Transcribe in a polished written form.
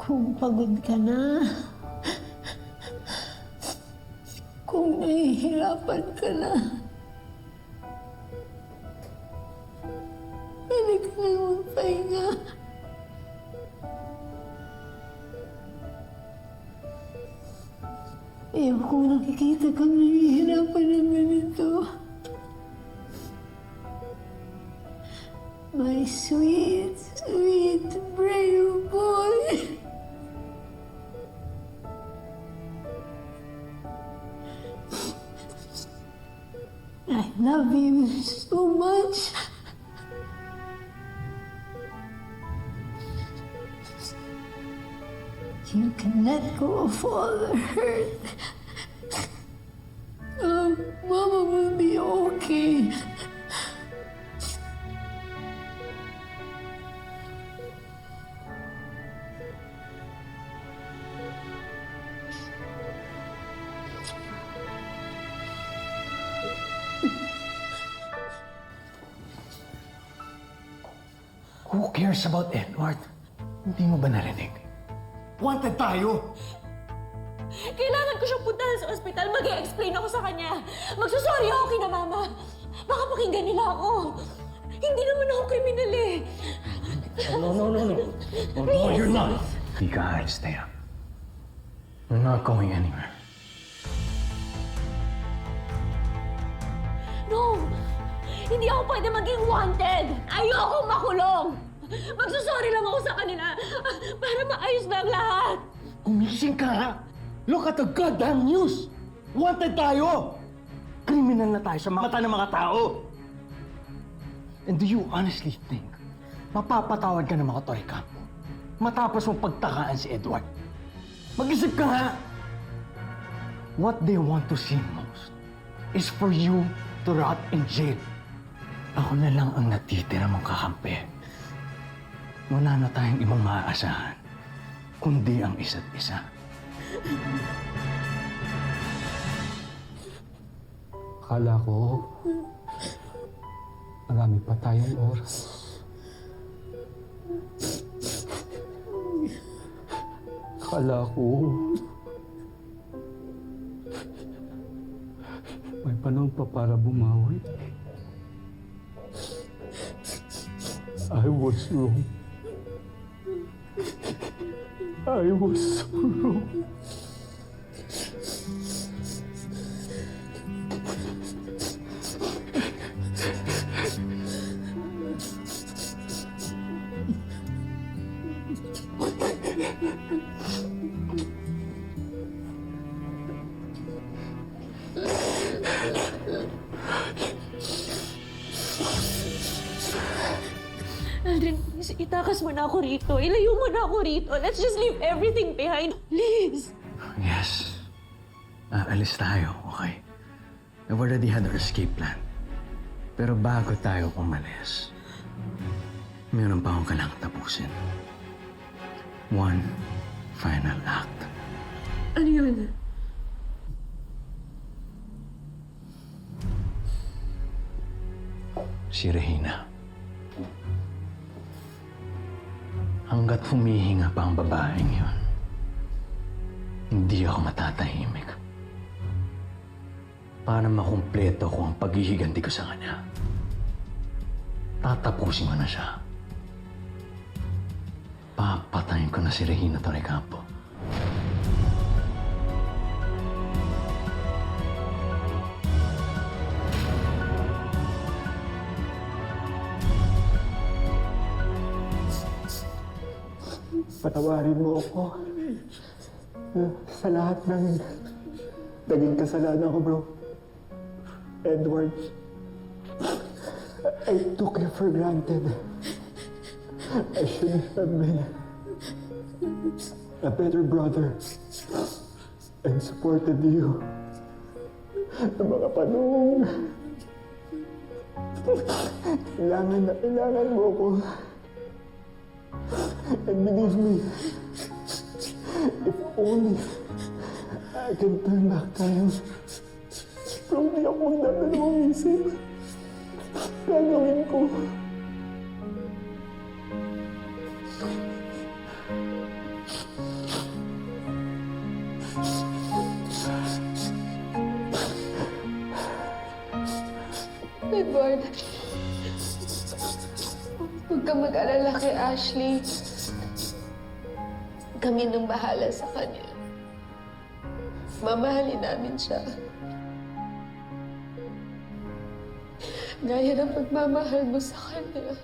Kung pagod ka na, kung nahihirapan ka na, pwede ka lang magpahinga. Kung nakikita kang nahihirapan ng ganito, my sweet, sweet, brave boy. I love you so much. You can let go of all the hurt. Mama will be okay. Who cares about Edward? Hindi mo ba narinig? Wanted tayo! Kailangan ko siyang puntahan sa ospital. Mag-i-explain ako sa kanya. Magsusorry ako kina Mama. Baka pakinggan nila ako. Hindi naman ako kriminal eh. No, you're not! Hindi ka aalis, Thea. You're not going anywhere. No! Hindi ako pwede maging wanted! Ayoko makulong! Magsusorry lang ako sa kanila para maayos na ang lahat! Gumising ka nga! Look at the goddamn news! Wanted tayo! Kriminal na tayo sa mata ng mga tao! And do you honestly think mapapatawad ka ng mga Toy Campo matapos mong pagtakaan si Edward? Mag-isip ka nga! What they want to see most is for you to rot in jail. Ako na lang ang natitira mong kakampi. Wala na tayong ibang maaasahan, kundi ang isa't isa. Akala ko, marami pa tayong oras. Akala ko, may panahon pa para bumawi. I was wrong. I was so wrong. Aldrin, please, itakas mo na ako rito. Ilayo mo na ako rito. Let's just leave everything behind. Please! Yes. Aalis tayo, okay? I've already had our escape plan. Pero bago tayo umalis, meron pa akong kailangang tapusin. One final act. Ano yun? Si Regina. Hanggat humihinga pa ang babaeng yun, hindi ako matatahimik. Para makumpleto ko ang paghihiganti ko sa kanya, tatapusin ko na siya. Papatayin ko na si Regina Torrecampo. Patawarin mo ako sa lahat ng naging kasalanan ko, bro. Edward, I took you for granted. I shouldn't have been a better brother and supported you ng mga panahon. Kailangan mo ako. And believe me, if only I can turn back time, pero hindi ako magdadalawang isip. Gagawin ko. ka mag-alala kay Ashley. Kami nang bahala sa kanya. Mamahalin namin siya. Gaya ng pagmamahal mo sa kanya.